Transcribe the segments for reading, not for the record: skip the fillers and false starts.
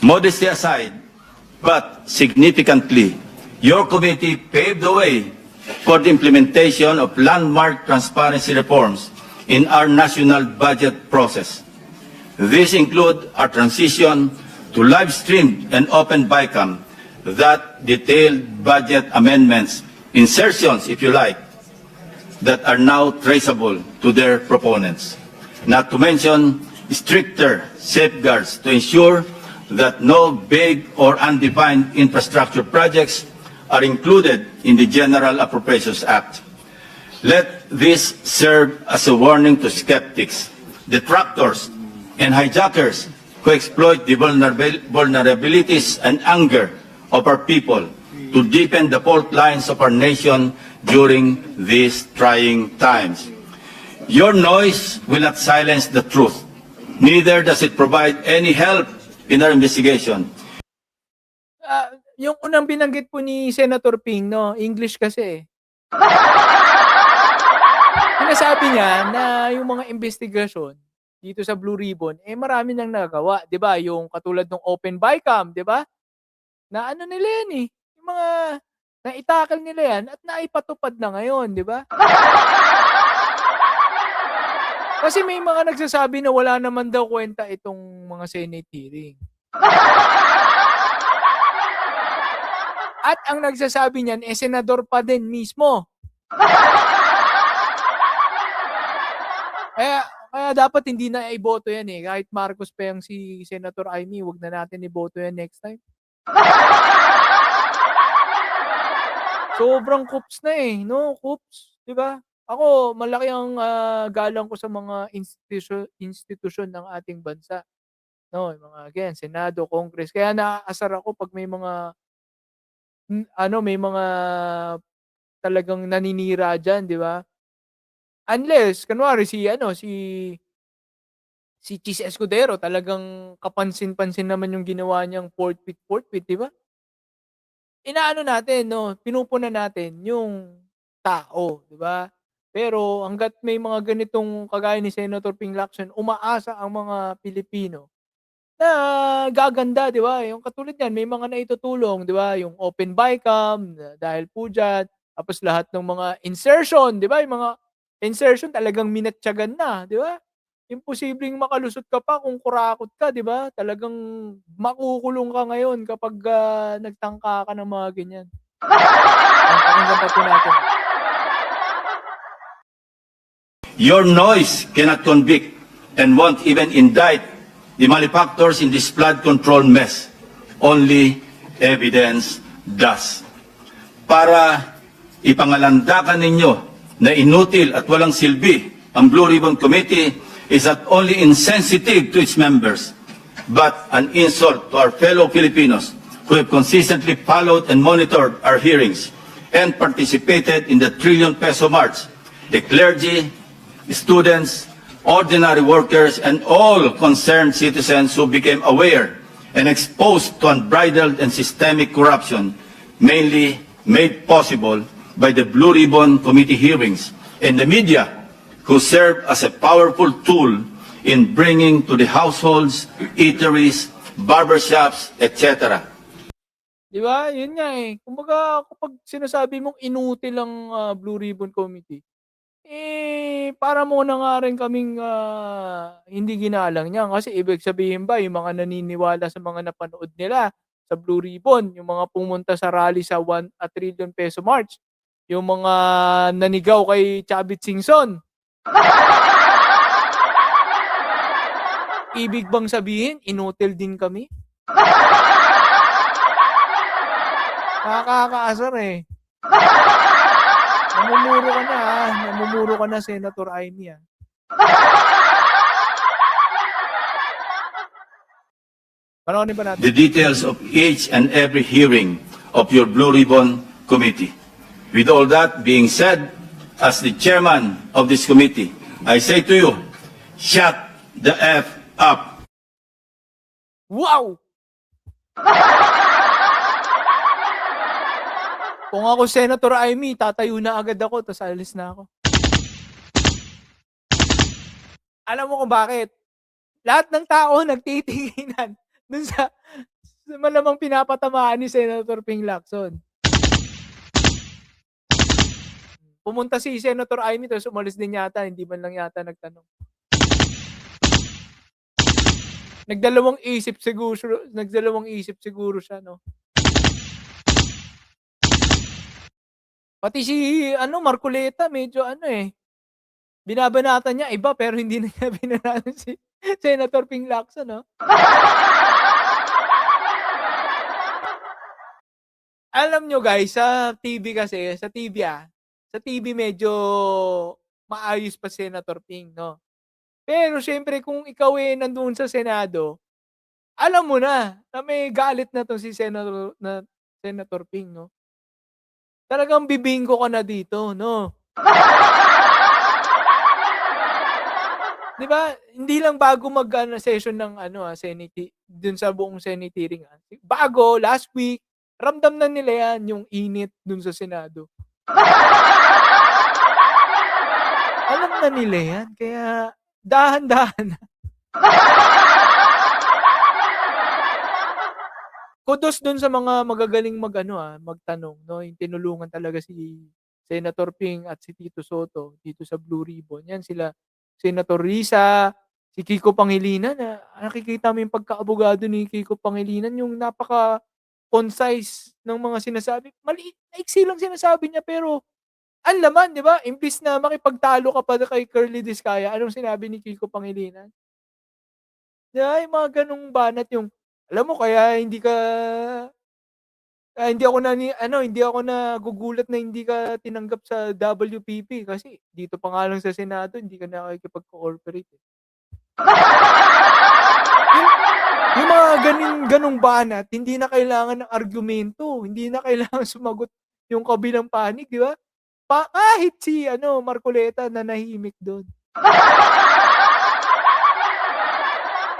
Modesty aside, but significantly, your committee paved the way for the implementation of landmark transparency reforms in our national budget process. These include our transition to live-streamed and open BICAM that detailed budget amendments, insertions, if you like, that are now traceable to their proponents. Not to mention stricter safeguards to ensure that no big or undefined infrastructure projects are included in the General Appropriations Act. Let this serve as a warning to skeptics, detractors, and hijackers who exploit the vulnerabilities and anger of our people to deepen the fault lines of our nation during these trying times. Your noise will not silence the truth. Neither does it provide any help in our investigation. Yung unang binanggit po ni Senator Ping, no, English kasi. Sinasabi niya na yung mga investigasyon dito sa Blue Ribbon, marami nang nagawa, 'di ba? Yung katulad ng Open BICAM, 'di ba? Na ano nila yan yung mga naitakal nila yan at naipatupad na ngayon, 'di ba? Kasi may mga nagsasabi na wala naman daw kwenta itong mga Senate hearing. At ang nagsasabi niyan, senador pa din mismo. Kaya dapat hindi na iboto yan Kahit Marcos pa yung si Senator Amy, wag na natin iboto yan next time. Sobrang kups na no? Kups, di ba? Ako, malaki ang galang ko sa mga institusyon ng ating bansa. No, yung mga again, Senado, Congress. Kaya naaasar ako pag may mga may mga talagang naninira diyan, di ba? Unless kunwari si Chis Escudero talagang kapansin-pansin naman yung ginawa niyang forfeit, di ba? Inaano natin, no, pinupunan natin yung tao, di ba? Pero hangga't may mga ganitong kagaya ni Senator Ping Lacson, umaasa ang mga Pilipino na gaganda, di ba? Yung katulad niyan, may mga naitutulong, di ba? Yung Open BICAM, dahil po dyan, tapos lahat ng mga insertion, di ba? Yung mga insertion talagang minatyagan na, di ba? Imposibleng makalusot ka pa kung kurakot ka, di ba? Talagang makukulong ka ngayon kapag nagtangka ka ng mga ganyan. Pakinggan pa po natin. Your noise cannot convict and won't even indict the malefactors in this flood control mess. Only evidence does. Para ipangalandakan ninyo na inutil at walang silbi ang Blue Ribbon Committee is not only insensitive to its members, but an insult to our fellow Filipinos who have consistently followed and monitored our hearings and participated in the trillion peso march. The clergy, students, ordinary workers, and all concerned citizens who became aware and exposed to unbridled and systemic corruption, mainly made possible by the Blue Ribbon Committee hearings and the media, who serve as a powerful tool in bringing to the households, eateries, barbershops, etc. Di ba? Yun nga Kumbaga, kapag sinasabi mong inutil ang Blue Ribbon Committee, para muna nga rin kaming hindi ginalang niyan. Kasi ibig sabihin ba, yung mga naniniwala sa mga napanood nila sa Blue Ribbon, yung mga pumunta sa rally sa 1 trillion peso march, yung mga nanigaw kay Chavit Singson, ibig bang sabihin, inutil din kami? Nakakaasar Namumuro ka na, Senator Amy Panoorin pa natin. The details of each and every hearing of your Blue Ribbon Committee. With all that being said, as the chairman of this committee, I say to you, shut the F up. Wow! Kung ako Senator Amy, tatayo na agad ako, tapos alis na ako. Alam mo kung bakit? Lahat ng tao nagtitinginan dun sa malamang pinapatamaan ni Senator Ping Lacson. Pumunta si Senator Amy tapos umalis din yata, hindi man lang yata nagtanong. Nagdalawang isip siguro siya, no? Pati si Marcoleta medyo binabanatan niya iba pero hindi na niya binanatan si Senator Ping Lacson, no? Alam nyo guys, sa TV kasi, sa TV medyo maayos pa Senator Ping, no? Pero siyempre kung ikaw nandoon sa Senado, alam mo na may galit na 'to si Senator Ping, no? Talagang bibinggo ka na dito, no? 'Di ba, hindi lang bago session ng Senate dun sa buong Senate hearing, bago last week, ramdam na nila 'yan, yung init dun sa Senado. Alam na nila 'yan, kaya dahan-dahan. Kudos dun sa mga magagaling magtanong, no, yung tinulungan talaga si Senator Ping at si Tito Soto dito sa Blue Ribbon. 'Yan sila Senator Risa, si Kiko Pangilinan, nakikita mo yung pagkaabogado ni Kiko Pangilinan, yung napaka-concise ng mga sinasabi. Maliit, maiksi lang sinasabi niya pero ang laman, 'di ba? Imbis na makipagtalo ka pa kay Curly Discaya, anong sinabi ni Kiko Pangilinan? 'Di ba, yung mga ganong banat yung alam mo kaya hindi ako nagugulat na hindi ka tinanggap sa WPP kasi dito pa nga lang sa Senado hindi ka nakikipag-cooperate, eh. Yung mga ganong banat hindi na kailangan ng argumento, hindi na kailangan sumagot yung kabilang panig, 'di ba? Kahit si Marcoleta nanahimik dun.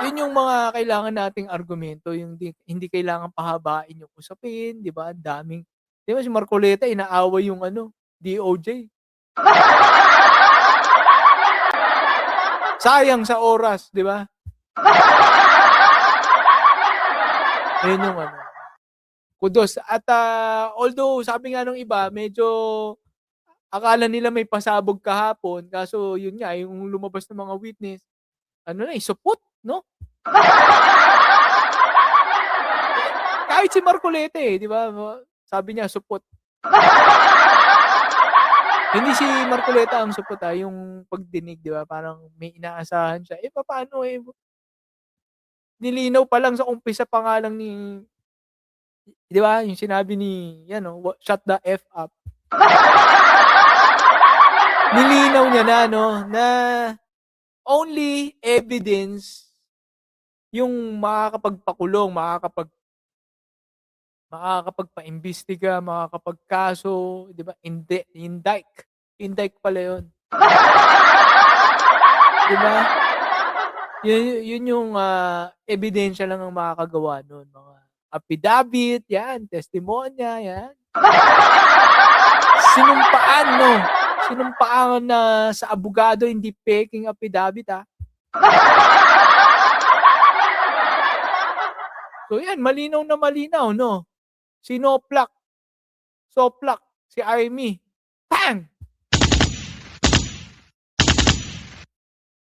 Yun yung mga kailangan nating argumento, yung hindi kailangan pahabain yung usapin, 'di ba? Ang daming 'di ba si Marcoleta inaaway yung DOJ. Sayang sa oras, 'di ba? Ayun yung kudos at although sabi nga nung iba medyo akala nila may pasabog kahapon kaso yun nga yung lumabas na mga witness supot, no? Kahit si Marcoleta, 'di ba? Sabi niya supot. Hindi si Marcoleta ang supot, yung pagdinig, 'di ba? Parang may inaasahan siya. Papaano nilinaw pa lang sa umpisa pa nga lang ni 'di ba, yung sinabi ni shut the F up. Nilinaw niya na na only evidence yung makakapagpakulong, makakapagpaimbestiga, makakapagkaso, 'di ba? Indict pala 'yun. 'Di ba? Yun yung ebidensya lang ang makakagawa nun, mga affidavit, 'yan, testimonya, 'yan. Sinumpaan na sa abogado, hindi peking affidavit, So yan, malinaw na malinaw, no? Soplak si Amy. Bang!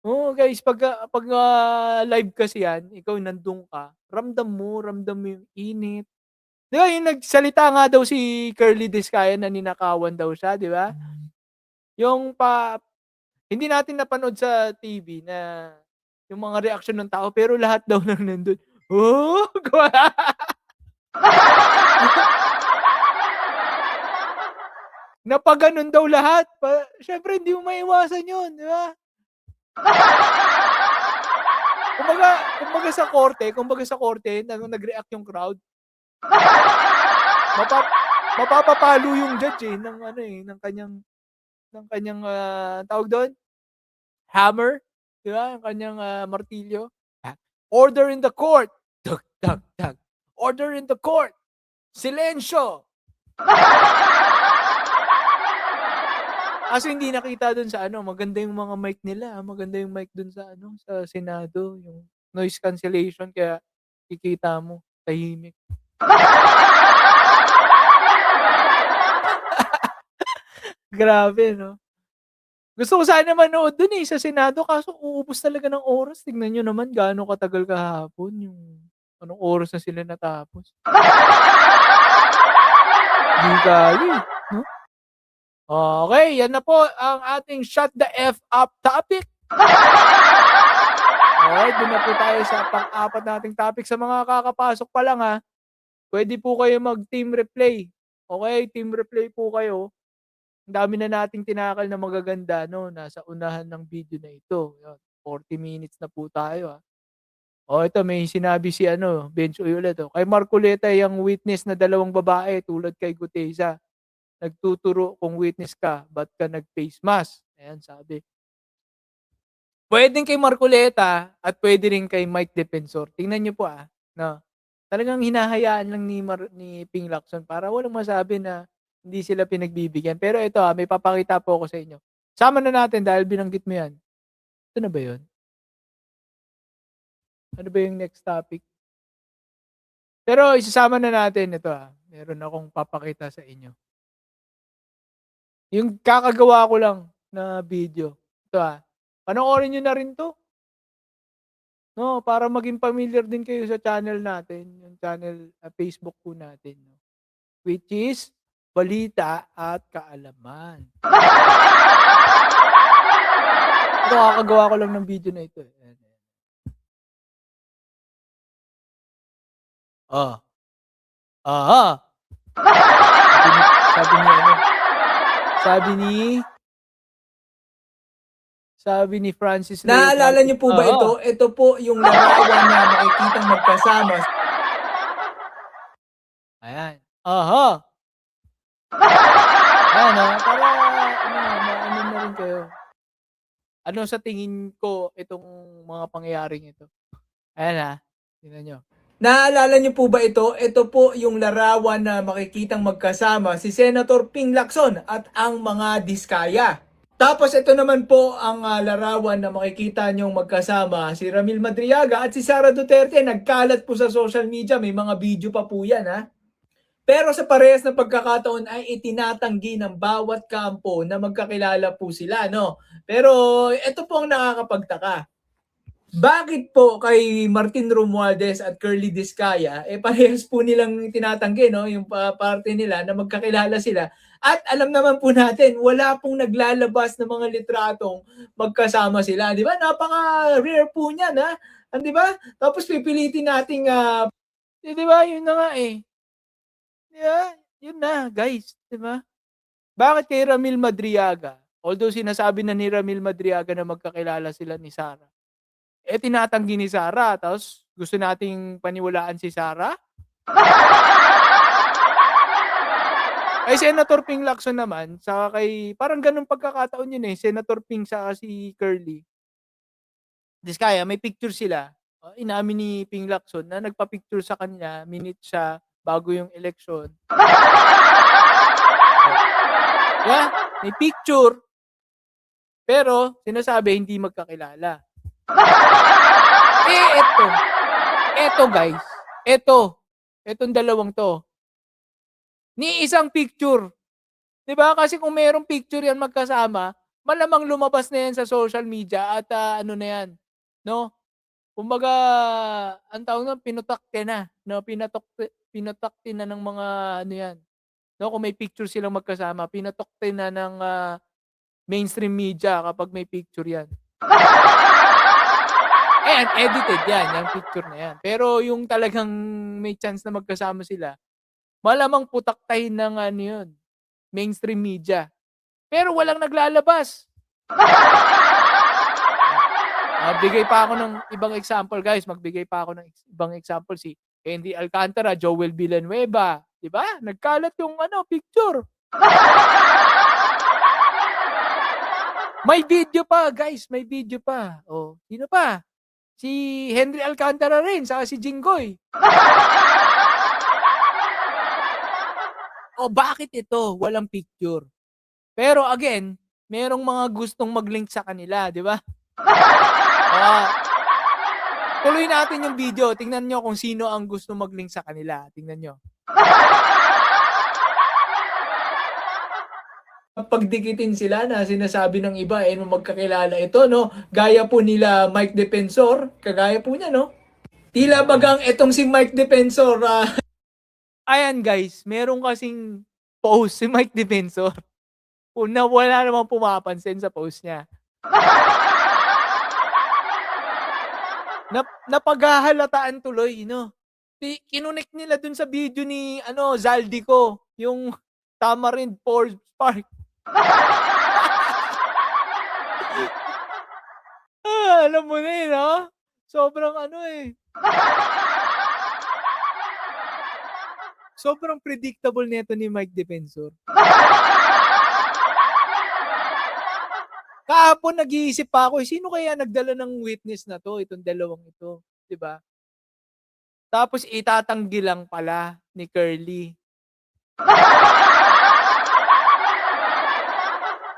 Oo guys, pag live kasi yan, ikaw nandun ka, ramdam mo yung init. 'Di ba yung nagsalita nga daw si Curly Discaya na ninakawan daw siya, 'di ba? Yung hindi natin napanood sa TV na yung mga reaksyon ng tao pero lahat daw ng nandun, "Oh!" Napaganon daw lahat. Siyempre hindi mo maiwasan yun, 'di ba? Kumbaga sa korte nag-react yung crowd. Mapapapalo yung judge ng kanyang tawag doon, hammer, 'di ba? Yung kanyang martilyo. Order in the court. Tug, tug, tug. Order in the court. Silensyo. Kaso hindi nakita dun sa maganda yung mga mic nila, maganda yung mic dun sa sa Senado, yung noise cancellation kaya Kikita mo, tahimik. Grabe 'no? Gusto ko sana manood dun, sa Senado kaso uubos talaga ng oras. Tignan niyo naman gaano katagal kahapon, yung anong oras na sila natapos. Di kaya, 'no? Okey, yan na po ang ating shut the F up topic. Alright, dun na po tayo sa pang-apat nating topic. Sa mga kakapasok pa lang, puwede po kayo mag-team replay. Okey, team replay po kayo. Ang dami na nating tinakal na magaganda 'no, nasa unahan ng video na ito. Yan, 40 minutes na po tayo, ito may sinabi si ano, Bench Uy ulit, kay Marcoleta yang witness na dalawang babae tulad kay Gutesa. Nagtuturo kung witness ka, ba't ka nag-face mask? Ayan sabi. Puwedeng kay Marcoleta at puwede rin kay Mike Defensor. Tingnan niyo po, 'no. Talagang hinahayaan lang ni Ping Lacson para walang masabi na hindi sila pinagbibigyan. Pero ito, may papakita po ako sa inyo. Sama na natin dahil binanggit mo 'yan. Ito na ba 'yun? Ano ba yung next topic? Pero isasama na natin ito, meron akong papakita sa inyo. Yung kakagawa ko lang na video. Ito, panoorin niyo na rin 'to. 'No, para maging familiar din kayo sa channel natin, yung channel, Facebook po natin 'no, which is Balita at Kaalaman. Ito kakagawa ko lang ng video na ito, ayan, ayan. Oh, aha. Sabi ni ano, sabi ni sabi ni Francis Leo Naalala niyo po ba oo. ito? Ito po yung larawan na makikitang magkasama. Ayan, aha. Ayan, para ano, maano na rin kayo. Ano sa tingin ko itong mga pangyayaring ito? Ayan, tingnan niyo. Naalala niyo po ba ito? Ito po yung larawan na makikitang magkasama si Senator Ping Lacson at ang mga Diskaya. Tapos ito naman po ang larawan na makikita niyong magkasama si Ramil Madriaga at si Sara Duterte. Nagkalat po sa social media, may mga video pa po yan Pero sa parehas na pagkakataon ay itinatanggi ng bawat kampo na magkakilala po sila, no? Pero ito po ang nakakapagtaka. Bakit po kay Martin Romualdez at Curly Discaya, parehas po nilang tinatanggi, no? Yung parte nila na magkakilala sila. At alam naman po natin, wala pong naglalabas ng mga litratong magkasama sila. Di ba? Napaka-rare po niyan, Di ba? Tapos pipilitin nating... Di ba? Yun na nga eh. Di ba? Yun na, guys. Di ba? Bakit kay Ramil Madriaga? Although sinasabi na ni Ramil Madriaga na magkakilala sila ni Sara. Tinatanggi ni Sara, tapos gusto nating paniwalaan si Sara? Kay Senator Ping Lacson naman, saka kay parang ganun pagkakataon yun Senator Ping saka si Curly Diskaya, may picture sila. Inamin ni Ping Lacson na nagpa-picture sa kanya minutes siya bago yung eleksyon. Yeah, may picture. Pero sinasabi hindi magkakilala. Eto guys, etong dalawang to. Ni isang picture. 'Di ba? Kasi kung mayroong picture yan magkasama, malamang lumabas na yan sa social media at ano na yan, no? Kumbaga, ang tawag nun, pinutakte na, no? Pinutakte na ng mga ano yan. No, kung may picture silang magkasama, pinutakte na ng mainstream media kapag may picture yan. Ayan, edited yan, yung picture na yan. Pero yung talagang may chance na magkasama sila, malamang putaktahin ng ano yun, mainstream media. Pero walang naglalabas. Magbigay pa ako ng ibang example, guys. Magbigay pa ako ng ibang example. Si Henry Alcantara, Joel Villanueva. Diba? Nagkalat yung picture. May video pa, guys. May video pa. Sino pa? Si Henry Alcantara rin, saka si Jinggoy. Bakit ito? Walang picture. Pero again, merong mga gustong mag-link sa kanila, di ba? Tuloy natin yung video. Tingnan nyo kung sino ang gusto mag-link sa kanila. Tingnan nyo. Pagdikitin sila na sinasabi ng iba magkakilala ito, no? Gaya po nila Mike Defensor, kagaya po niya, no? Tila bagang itong si Mike Defensor, Ayan guys, meron kasing post si Mike Defensor. Una, wala namang pumapansin sa post niya. Napaghahalataan tuloy, no? Kinunik nila dun sa video ni Zaldico, yung Tamarind Force Park. Alam mo na yun, ha? Sobrang sobrang predictable nito ni Mike Defensor. Kahapon nag-iisip pa ako, sino kaya nagdala ng witness na to, itong dalawang ito, 'di ba? Tapos itatanggi lang pala ni Curly.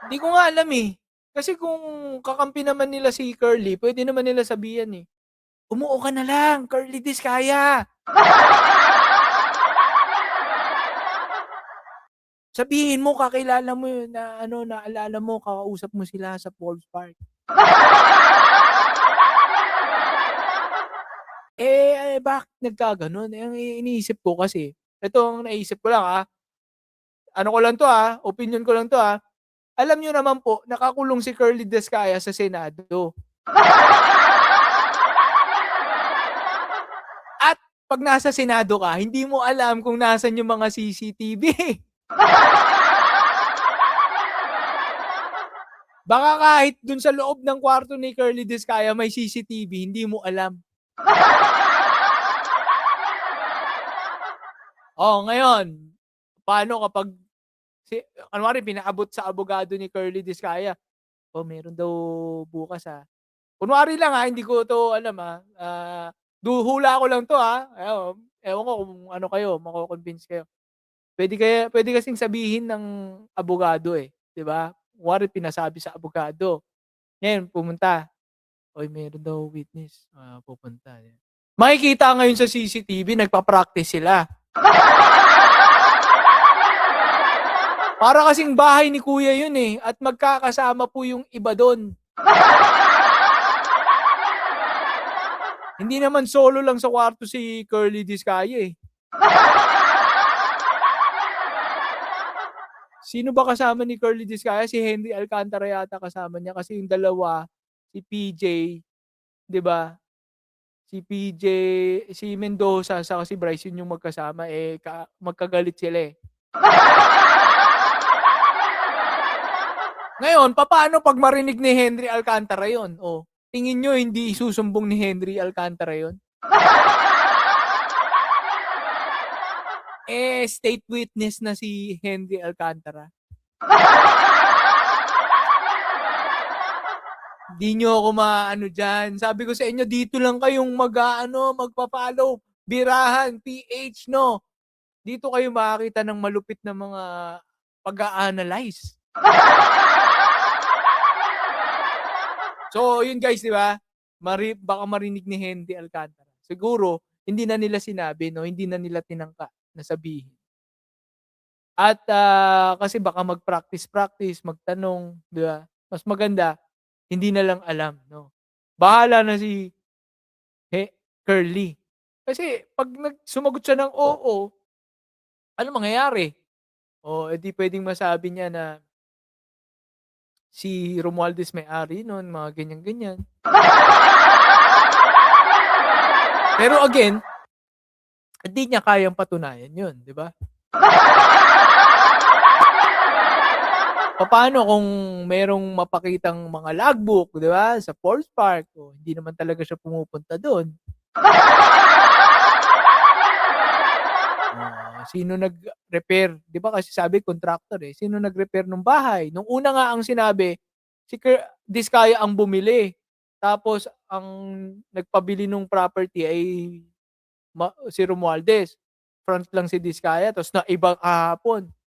Hindi ko nga alam eh. Kasi kung kakampi naman nila si Curly, pwede naman nila sabihan eh. Umuo ka na lang, Curly Diskaya. Sabihin mo, kakilala mo yun na naalala mo, kakausap mo sila sa Falls Park. Bakit nagkaganon? Ang iniisip ko kasi, ito ang naisip ko lang Ano ko lang to opinion ko lang to Alam nyo naman po, nakakulong si Curly Diskaya sa Senado. At pag nasa Senado ka, hindi mo alam kung nasan yung mga CCTV. Baka kahit dun sa loob ng kwarto ni Curly Diskaya may CCTV, hindi mo alam. Ngayon, paano kapag kunwari pinaabot sa abogado ni Curly Diskaya, meron daw bukas Kunwari lang hindi ko to alam hula ko lang to ewan ko kung ano kayo, mako-convince kayo. Pwede kasing sabihin ng abogado 'di ba? Kunwari pinasabi sa abogado. Ngayon pumunta, meron daw witness, pupunta. Makikita ngayon sa CCTV nagpa-practice sila. Para kasing bahay ni kuya yun at magkakasama po yung iba doon. Hindi naman solo lang sa kwarto si Curly Diskaya Sino ba kasama ni Curly Diskaya? Si Henry Alcantara yata kasama niya kasi yung dalawa, si PJ, 'di ba? Si PJ, si Mendoza sa si Bryce yun yung magkasama magkagalit sila Ngayon, paano pag marinig ni Henry Alcantara yun? Tingin nyo hindi isusumbong ni Henry Alcantara yun? State witness na si Henry Alcantara. Di nyo ako maano dyan. Sabi ko sa inyo, dito lang kayong magpa-follow. Birahan, PH, no? Dito kayo makakita ng malupit na mga pag-a-analyze. So, yun guys, di ba? Baka marinig ni Henry Alcantara. Siguro, hindi na nila sinabi, no? Hindi na nila tinangka na sabihin. At kasi baka mag-practice, magtanong, di ba? Mas maganda, hindi na lang alam, no? Bahala na si Curly. Kasi pag sumagot siya ng oo, ano mangyayari? Edi pwedeng masabi niya na si Romualdez may-ari nun, mga ganyan-ganyan. Pero again, hindi niya kayang patunayan yun, di ba? Paano kung merong mapakitang mga logbook, di ba, sa Falls Park, hindi naman talaga siya pumupunta doon. Sino nag-repair? Di ba kasi sabi contractor sino nag-repair ng bahay? Nung una nga ang sinabi, si Diskaya ang bumili. Tapos ang nagpabili ng property ay si Romualdez. Front lang si Diskaya, tapos na ibang kahapon.